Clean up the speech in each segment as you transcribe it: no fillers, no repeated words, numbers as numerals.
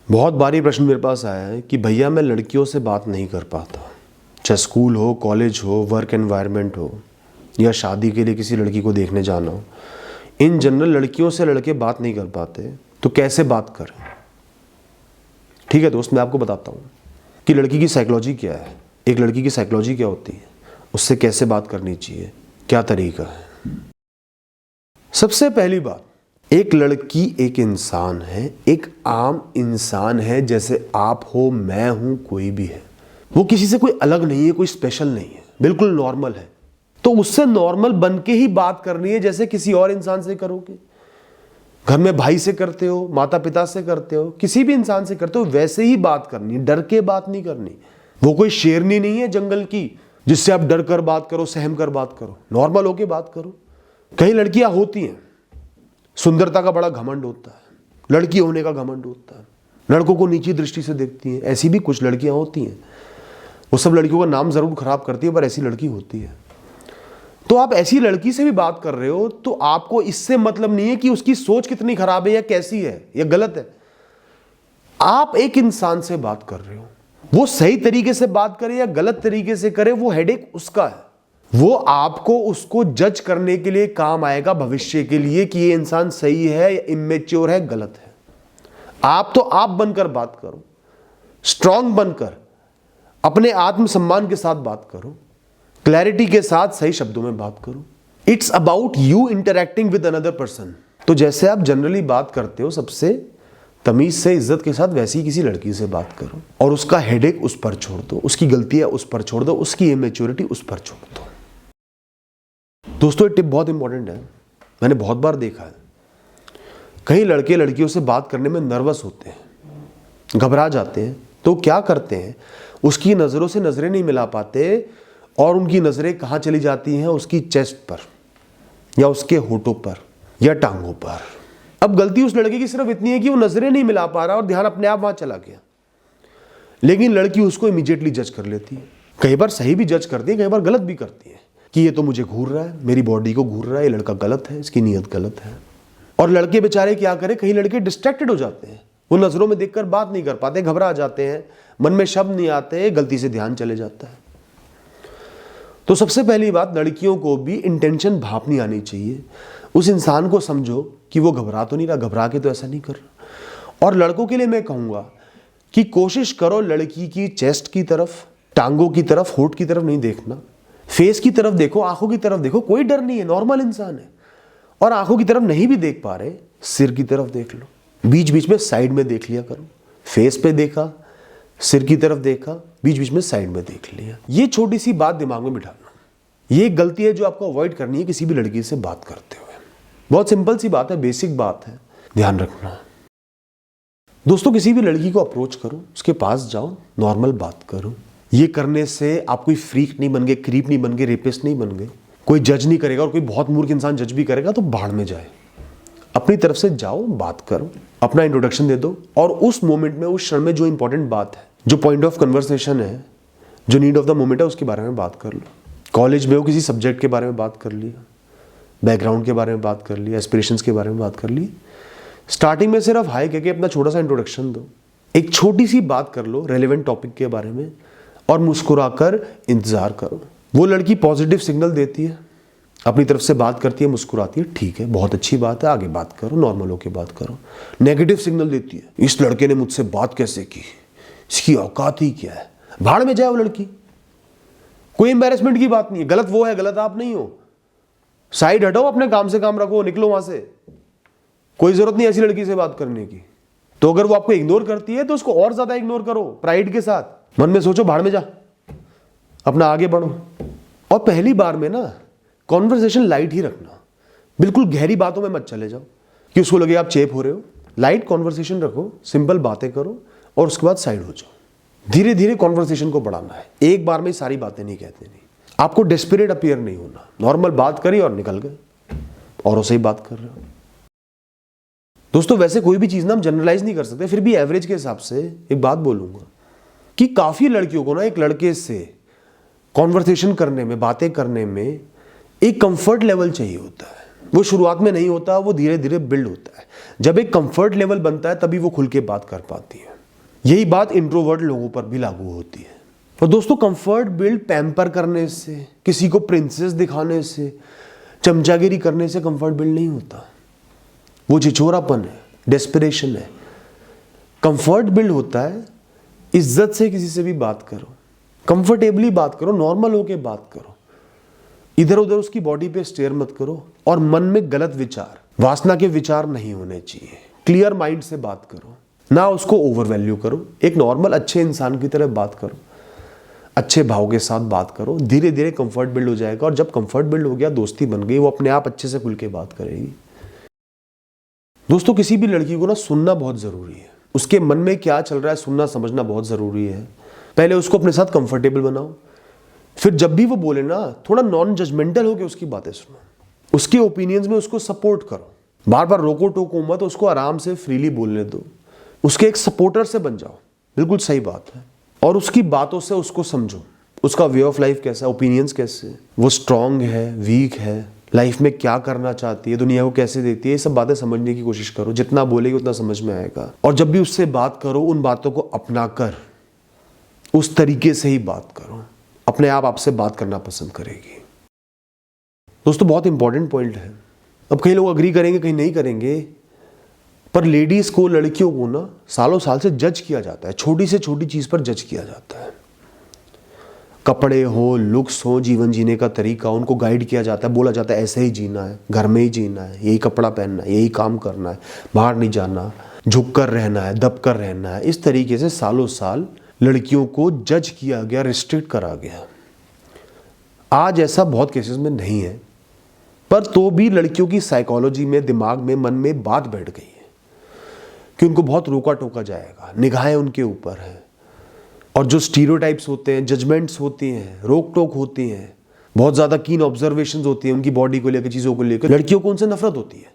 बहुत बारी प्रश्न मेरे पास आया है कि भैया मैं लड़कियों से बात नहीं कर पाता, चाहे स्कूल हो, कॉलेज हो, वर्क एनवायरनमेंट हो या शादी के लिए किसी लड़की को देखने जाना हो, इन जनरल लड़कियों से लड़के बात नहीं कर पाते, तो कैसे बात करें। ठीक है दोस्त, मैं आपको बताता हूँ कि लड़की की साइकोलॉजी क्या है, एक लड़की की साइकोलॉजी क्या होती है, उससे कैसे बात करनी चाहिए, क्या तरीका है। सबसे पहली बात, एक लड़की एक इंसान है, एक आम इंसान है, जैसे आप हो, मैं हूं, कोई भी है। वो किसी से कोई अलग नहीं है, कोई स्पेशल नहीं है, बिल्कुल नॉर्मल है। तो उससे नॉर्मल बन के ही बात करनी है, जैसे किसी और इंसान से करोगे। घर में भाई से करते हो, माता पिता से करते हो, किसी भी इंसान से करते हो, वैसे ही बात करनी, डर के बात नहीं करनी। वो कोई शेरनी नहीं है जंगल की जिससे आप डर कर बात करो, सहम कर बात करो। नॉर्मल होके बात करो। कई लड़कियां होती हैं, सुंदरता का बड़ा घमंड होता है, लड़की होने का घमंड होता है, लड़कों को नीची दृष्टि से देखती हैं। ऐसी भी कुछ लड़कियां होती हैं। वो सब लड़कियों का नाम जरूर खराब करती है, पर ऐसी लड़की होती है। तो आप ऐसी लड़की से भी बात कर रहे हो तो आपको इससे मतलब नहीं है कि उसकी सोच कितनी खराब है या कैसी है या गलत है। आप एक इंसान से बात कर रहे हो, वो सही तरीके से बात करे या गलत तरीके से करे, वो हेडेक उसका है। वो आपको उसको जज करने के लिए काम आएगा भविष्य के लिए कि ये इंसान सही है या इमेच्योर है, गलत है। आप तो आप बनकर बात करो, स्ट्रांग बनकर, अपने आत्मसम्मान के साथ बात करो, क्लैरिटी के साथ सही शब्दों में बात करो। It's about you interacting with another person. तो जैसे आप जनरली बात करते हो सबसे तमीज से, इज्जत के साथ, वैसी ही किसी लड़की से बात करो और उसका हेडेक उस पर छोड़ दो, उसकी गलतियां उस पर छोड़ दो, उसकी इमेच्योरिटी उस पर छोड़ दो। दोस्तों, ये टिप बहुत इंपॉर्टेंट है, मैंने बहुत बार देखा है। कई लड़के लड़कियों से बात करने में नर्वस होते हैं, घबरा जाते हैं, तो क्या करते हैं, उसकी नज़रों से नज़रें नहीं मिला पाते और उनकी नज़रें कहाँ चली जाती हैं, उसकी चेस्ट पर या उसके होठों पर या टांगों पर। अब गलती उस लड़के की सिर्फ इतनी है कि वो नज़रें नहीं मिला पा रहा और ध्यान अपने आप वहाँ चला गया, लेकिन लड़की उसको इमीडिएटली जज कर लेती है। कई बार सही भी जज करती है, कई बार गलत भी करती है कि ये तो मुझे घूर रहा है, मेरी बॉडी को घूर रहा है, ये लड़का गलत है, इसकी नीयत गलत है। और लड़के बेचारे क्या करें, कई लड़के डिस्ट्रैक्टेड हो जाते हैं, वो नज़रों में देखकर बात नहीं कर पाते, घबरा जाते हैं, मन में शब्द नहीं आते, गलती से ध्यान चले जाता है। तो सबसे पहली बात, लड़कियों को भी इंटेंशन भापनी आनी चाहिए। उस इंसान को समझो कि वो घबरा तो नहीं रहा, घबरा के तो ऐसा नहीं कर रहा। और लड़कों के लिए मैं कहूँगा कि कोशिश करो लड़की की चेस्ट की तरफ, टांगों की तरफ, होठ की तरफ नहीं देखना, फेस की तरफ देखो, आंखों की तरफ देखो। कोई डर नहीं है, नॉर्मल इंसान है। और आंखों की तरफ नहीं भी देख पा रहे, सिर की तरफ देख लो, बीच बीच में साइड में देख लिया करो। फेस पे देखा, सिर की तरफ देखा, बीच बीच में साइड में देख लिया। ये छोटी सी बात दिमाग में बिठा लो। ये एक गलती है जो आपको अवॉइड करनी है किसी भी लड़की से बात करते हुए। बहुत सिंपल सी बात है, बेसिक बात है, ध्यान रखना। दोस्तों, किसी भी लड़की को अप्रोच करो, उसके पास जाओ, नॉर्मल बात करो। ये करने से आप कोई फ्रीक नहीं बन गए, क्रीप नहीं बन गए, रेपिस्ट नहीं बन गए। कोई जज नहीं करेगा, और कोई बहुत मूर्ख इंसान जज भी करेगा तो भाड़ में जाए। अपनी तरफ से जाओ, बात करो, अपना इंट्रोडक्शन दे दो, और उस मोमेंट में, उस क्षण में जो इंपॉर्टेंट बात है, जो पॉइंट ऑफ कन्वर्सेशन है, जो नीड ऑफ द मोमेंट है, उसके बारे में बात कर लो। कॉलेज में हो, किसी सब्जेक्ट के बारे में बात कर लिया, बैकग्राउंड के बारे में बात कर लिया, एस्पिरेशंस के बारे में बात कर ली। स्टार्टिंग में सिर्फ हाय कह के अपना छोटा सा इंट्रोडक्शन दो, एक छोटी सी बात कर लो रेलेवेंट टॉपिक के बारे में, और मुस्कुराकर इंतजार करो। वो लड़की पॉजिटिव सिग्नल देती है, अपनी तरफ से बात करती है, मुस्कुराती है, ठीक है, बहुत अच्छी बात है, आगे बात करो, नॉर्मल होके बात करो। नेगेटिव सिग्नल देती है, इस लड़के ने मुझसे बात कैसे की, इसकी औकात ही क्या है, भाड़ में जाए वो लड़की। कोई एम्बैरेसमेंट की बात नहीं है, गलत वो है, गलत आप नहीं हो। साइड हटो, अपने काम से काम रखो, निकलो वहां से। कोई जरूरत नहीं ऐसी लड़की से बात करने की। तो अगर वो आपको इग्नोर करती है तो उसको और ज्यादा इग्नोर करो, प्राइड के साथ। मन में सोचो, भाड़ में जा, अपना आगे बढ़ो। और पहली बार में ना कॉन्वर्सेशन लाइट ही रखना, बिल्कुल गहरी बातों में मत चले जाओ कि उसको लगे आप चेप हो रहे हो। लाइट कॉन्वर्सेशन रखो, सिंपल बातें करो और उसके बाद साइड हो जाओ। धीरे धीरे कॉन्वर्सेशन को बढ़ाना है, एक बार में सारी बातें नहीं कहते नहीं। आपको डेस्परेट अपीयर नहीं होना, नॉर्मल बात करी और निकल गए, और उसे ही बात कर रहे हो। दोस्तों, वैसे कोई भी चीज ना हम जनरलाइज नहीं कर सकते, फिर भी एवरेज के हिसाब से एक बात बोलूंगा कि काफी लड़कियों को ना एक लड़के से कॉन्वर्सेशन करने में, बातें करने में एक कंफर्ट लेवल चाहिए होता है। वो शुरुआत में नहीं होता, वो धीरे धीरे बिल्ड होता है। जब एक कंफर्ट लेवल बनता है तभी वो खुल के बात कर पाती है। यही बात इंट्रोवर्ट लोगों पर भी लागू होती है। और दोस्तों, कंफर्ट बिल्ड पैम्पर करने से, किसी को प्रिंसेस दिखाने से, चमचागिरी करने से कंफर्ट बिल्ड नहीं होता। वो छिछोरापन है, डेस्परेशन है। कंफर्ट बिल्ड होता है इज्जत से किसी से भी बात करो, कंफर्टेबली बात करो, नॉर्मल होके बात करो, इधर उधर उसकी बॉडी पे स्टेयर मत करो, और मन में गलत विचार, वासना के विचार नहीं होने चाहिए। क्लियर माइंड से बात करो, ना उसको ओवर वैल्यू करो, एक नॉर्मल अच्छे इंसान की तरह बात करो, अच्छे भाव के साथ बात करो। धीरे धीरे कंफर्ट बिल्ड हो जाएगा, और जब कंफर्ट बिल्ड हो गया, दोस्ती बन गई, वो अपने आप अच्छे से खुल के बात करेगी। दोस्तों, किसी भी लड़की को ना सुनना बहुत जरूरी है। उसके मन में क्या चल रहा है सुनना समझना बहुत जरूरी है। पहले उसको अपने साथ कंफर्टेबल बनाओ, फिर जब भी वो बोले ना, थोड़ा नॉन जजमेंटल होकर उसकी बातें सुनो, उसके ओपिनियंस में उसको सपोर्ट करो, बार बार रोको टोको मत, उसको आराम से फ्रीली बोलने दो, उसके एक सपोर्टर से बन जाओ। बिल्कुल सही बात है। और उसकी बातों से उसको समझो, उसका वे ऑफ लाइफ कैसा है, ओपिनियंस कैसे, वो स्ट्रांग है, वीक है, लाइफ में क्या करना चाहती है, दुनिया को कैसे देखती है, ये सब बातें समझने की कोशिश करो। जितना बोलेगी उतना समझ में आएगा। और जब भी उससे बात करो, उन बातों को अपना कर उस तरीके से ही बात करो, अपने आप आपसे बात करना पसंद करेगी। दोस्तों, बहुत इंपॉर्टेंट पॉइंट है। अब कई लोग अग्री करेंगे, कहीं नहीं करेंगे, पर लेडीज को, लड़कियों को ना सालों साल से जज किया जाता है, छोटी से छोटी चीज पर जज किया जाता है। कपड़े हो, लुक्स हो, जीवन जीने का तरीका, उनको गाइड किया जाता है, बोला जाता है ऐसे ही जीना है, घर में ही जीना है, यही कपड़ा पहनना है, यही काम करना है, बाहर नहीं जाना, झुक कर रहना है, दब कर रहना है। इस तरीके से सालों साल लड़कियों को जज किया गया, रिस्ट्रिक्ट करा गया। आज ऐसा बहुत केसेस में नहीं है, पर तो भी लड़कियों की साइकोलॉजी में, दिमाग में, मन में बात बैठ गई है कि उनको बहुत रोका टोका जाएगा, निगाहें उनके ऊपर है, और जो स्टीरियोटाइप्स होते हैं, जजमेंट्स होती हैं, रोक टोक होती हैं, बहुत ज़्यादा कीन ऑब्जर्वेशंस होती हैं उनकी बॉडी को लेकर, चीज़ों को लेकर, लड़कियों को उनसे नफरत होती है।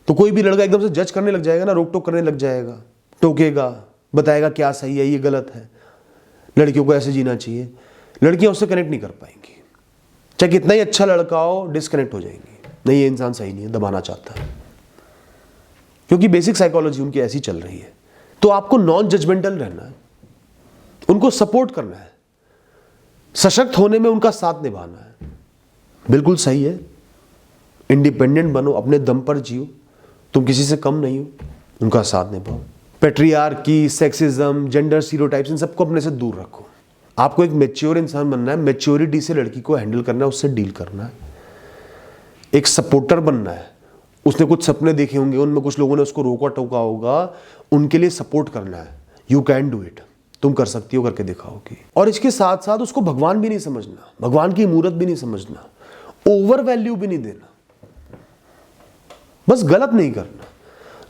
तो कोई भी लड़का एकदम से जज करने लग जाएगा ना, रोक टोक करने लग जाएगा, टोकेगा, बताएगा क्या सही है, ये गलत है, लड़कियों को ऐसे जीना चाहिए। लड़कियां उससे कनेक्ट नहीं कर पाएंगी, चाहे कितना ही अच्छा लड़का हो, डिस्कनेक्ट हो जाएंगी। नहीं, ये इंसान सही नहीं है, दबाना चाहता है, क्योंकि बेसिक साइकोलॉजी उनकी ऐसी चल रही है। तो आपको नॉन जजमेंटल रहना है, उनको सपोर्ट करना है, सशक्त होने में उनका साथ निभाना है। बिल्कुल सही है, इंडिपेंडेंट बनो, अपने दम पर जियो, तुम किसी से कम नहीं हो, उनका साथ निभाओ। पैट्रियार्की, सेक्सिज्म, जेंडर स्टीरियोटाइप्स, इन सबको अपने से दूर रखो। आपको एक मैच्योर इंसान बनना है, मैच्योरिटी से लड़की को हैंडल करना है, उससे डील करना है, एक सपोर्टर बनना है। उसने कुछ सपने देखे होंगे, उनमें कुछ लोगों ने उसको रोका टोका होगा, उनके लिए सपोर्ट करना है। यू कैन डू इट, तुम कर सकती हो, करके दिखाओगी। और इसके साथ साथ उसको भगवान भी नहीं समझना, भगवान की मूर्त भी नहीं समझना, ओवर वैल्यू भी नहीं देना, बस गलत नहीं करना।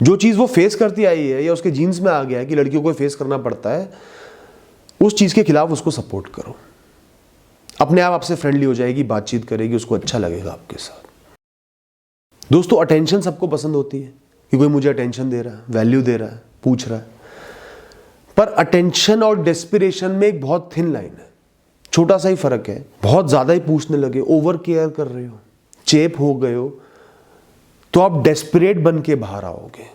जो चीज वो फेस करती आई है या उसके जीन्स में आ गया है कि लड़कियों को फेस करना पड़ता है, उस चीज के खिलाफ उसको सपोर्ट करो। अपने आप आपसे फ्रेंडली हो जाएगी, बातचीत करेगी, उसको अच्छा लगेगा आपके साथ। दोस्तों, अटेंशन सबको पसंद होती है कि कोई मुझे अटेंशन दे रहा है, वैल्यू दे रहा है, पूछ रहा है, पर अटेंशन और डेस्पिरेशन में एक बहुत थिन लाइन है, छोटा सा ही फर्क है। बहुत ज्यादा ही पूछने लगे, ओवर केयर कर रहे हो, चेप हो गए हो, तो आप डेस्परेट बन के बाहर आओगे,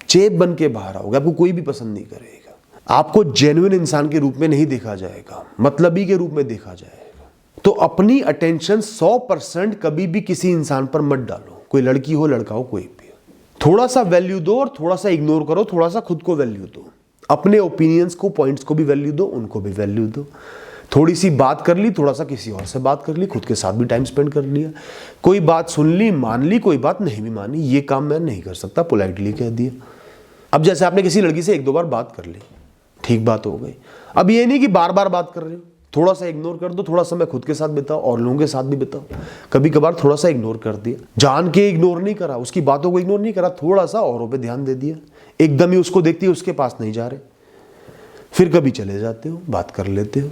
चेप बन के बाहर आओगे, आपको कोई भी पसंद नहीं करेगा, आपको जेन्युइन इंसान के रूप में नहीं देखा जाएगा, मतलबी के रूप में देखा जाएगा। तो अपनी अटेंशन 100% कभी भी किसी इंसान पर मत डालो, कोई लड़की हो, लड़का हो, कोई भी। थोड़ा सा वैल्यू दो और थोड़ा सा इग्नोर करो, थोड़ा सा खुद को वैल्यू दो, अपने ओपिनियंस को, पॉइंट्स को भी वैल्यू दो, उनको भी वैल्यू दो। थोड़ी सी बात कर ली, थोड़ा सा किसी और से बात कर ली, खुद के साथ भी टाइम स्पेंड कर लिया, कोई बात सुन ली, मान ली, कोई बात नहीं भी मानी, ये काम मैं नहीं कर सकता, पोलाइटली कह दिया। अब जैसे आपने किसी लड़की से 1-2 बार बात कर ली, ठीक बात हो गई। अब ये नहीं कि बार बार बात कर रहे हो, थोड़ा सा इग्नोर कर दो, थोड़ा समय खुद के साथ बिताओ और लोगों के साथ भी बिताओ। कभी कभार थोड़ा सा इग्नोर कर दिया, जान के इग्नोर नहीं करा, उसकी बातों को इग्नोर नहीं करा, थोड़ा सा औरों पे ध्यान दे दिया, एकदम ही उसको देखती है उसके पास नहीं जा रहे, फिर कभी चले जाते हो, बात कर लेते हो।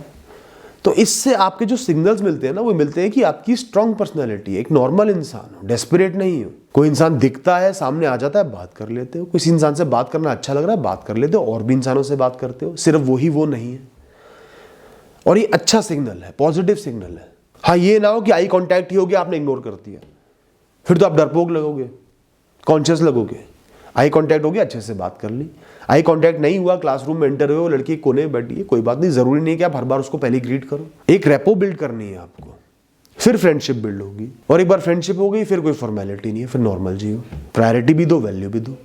तो इससे आपके जो सिग्नल्स मिलते हैं ना, वो मिलते हैं कि आपकी स्ट्रांग पर्सनैलिटी है, एक नॉर्मल इंसान हो, डेस्परेट नहीं हो। कोई इंसान दिखता है, सामने आ जाता है, बात कर लेते हो, किसी इंसान से बात करना अच्छा लग रहा है, बात कर लेते हो, और भी इंसानों से बात करते हो, सिर्फ वही वो नहीं है। और ये अच्छा सिग्नल है, पॉजिटिव सिग्नल है। हाँ, ये ना हो कि आई कॉन्टैक्ट ही हो गया, आपने इग्नोर कर दिया, फिर तो आप डरपोक लगोगे, कॉन्शियस लगोगे। आई कॉन्टैक्ट हो गया, अच्छे से बात कर ली, आई कांटेक्ट नहीं हुआ, क्लासरूम में एंटर हुए, वो लड़की कोने में बैठी है, कोई बात नहीं, जरूरी नहीं कि आप हर बार उसको पहले ग्रीट करो। एक रेपो बिल्ड करनी है आपको, फिर फ्रेंडशिप बिल्ड होगी, और एक बार फ्रेंडशिप हो गई फिर कोई फॉर्मेलिटी नहीं है, फिर नॉर्मल जियो, प्रायोरिटी भी दो, वैल्यू भी दो।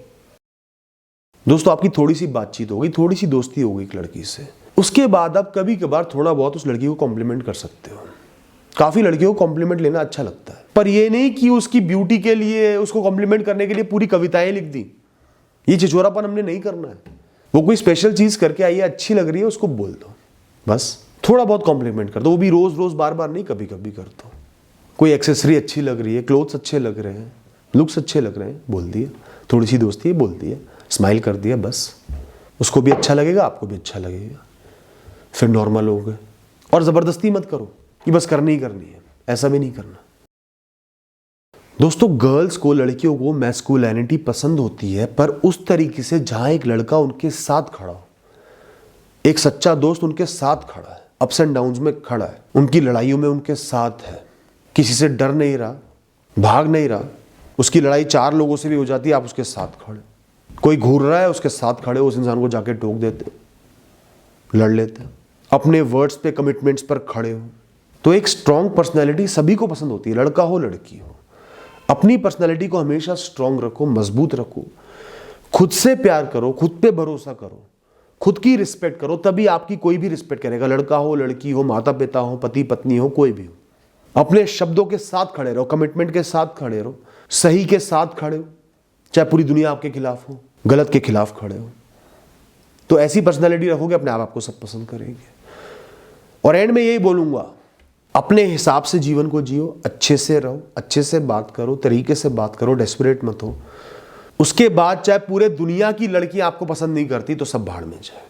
दोस्तों आपकी थोड़ी सी बातचीत हो गई, थोड़ी सी दोस्ती हो गई एक लड़की से, उसके बाद आप कभी कभार थोड़ा बहुत उस लड़की को कॉम्प्लीमेंट कर सकते हो। काफी लड़कियों को कॉम्प्लीमेंट लेना अच्छा लगता है, पर ये नहीं कि उसकी ब्यूटी के लिए, उसको कॉम्प्लीमेंट करने के लिए पूरी कविताएं लिख दी। ये छिछोरापन हमने नहीं करना है। वो कोई स्पेशल चीज करके आई है, अच्छी लग रही है, उसको बोल दो, बस थोड़ा बहुत कॉम्प्लीमेंट कर दो, वो भी रोज रोज बार बार नहीं, कभी कभी कर दो। कोई एक्सेसरी अच्छी लग रही है, क्लोथ्स अच्छे लग रहे हैं, लुक्स अच्छे लग रहे हैं, बोल दिया, थोड़ी सी दोस्ती है, बोल दिया, स्माइल कर दिया, बस उसको भी अच्छा लगेगा, आपको भी अच्छा लगेगा, फिर नॉर्मल हो गए। और जबरदस्ती मत करो कि बस करनी ही करनी है, ऐसा भी नहीं करना। दोस्तों गर्ल्स को, लड़कियों को मैस्कुलिनिटी पसंद होती है, पर उस तरीके से जहां एक लड़का उनके साथ खड़ा हो, एक सच्चा दोस्त उनके साथ खड़ा है, अप्स एंड डाउन्स में खड़ा है, उनकी लड़ाइयों में उनके साथ है, किसी से डर नहीं रहा, भाग नहीं रहा, उसकी लड़ाई 4 लोगों से भी हो जाती है, आप उसके साथ खड़े, कोई घूर रहा है उसके साथ खड़े, उस इंसान को जाके टोक देते, लड़ लेते, अपने वर्ड्स पे, कमिटमेंट्स पर खड़े हो। तो एक स्ट्रॉन्ग पर्सनैलिटी सभी को पसंद होती है, लड़का हो लड़की हो। अपनी पर्सनैलिटी को हमेशा स्ट्रॉन्ग रखो, मजबूत रखो, खुद से प्यार करो, खुद पे भरोसा करो, खुद की रिस्पेक्ट करो, तभी आपकी कोई भी रिस्पेक्ट करेगा, लड़का हो लड़की हो, माता पिता हो, पति पत्नी हो, कोई भी हो। अपने शब्दों के साथ खड़े रहो, कमिटमेंट के साथ खड़े रहो, सही के साथ खड़े हो, चाहे पूरी दुनिया आपके खिलाफ हो, गलत के खिलाफ खड़े हो। तो ऐसी पर्सनैलिटी रखोगे, अपने आप आपको सब पसंद करेंगे। और एंड में यही बोलूंगा, अपने हिसाब से जीवन को जियो, अच्छे से रहो, अच्छे से बात करो, तरीके से बात करो, डेस्परेट मत हो। उसके बाद चाहे पूरे दुनिया की लड़की आपको पसंद नहीं करती तो सब भाड़ में जाए।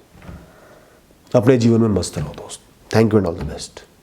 अपने जीवन में मस्त रहो दोस्त। Thank you and all the best.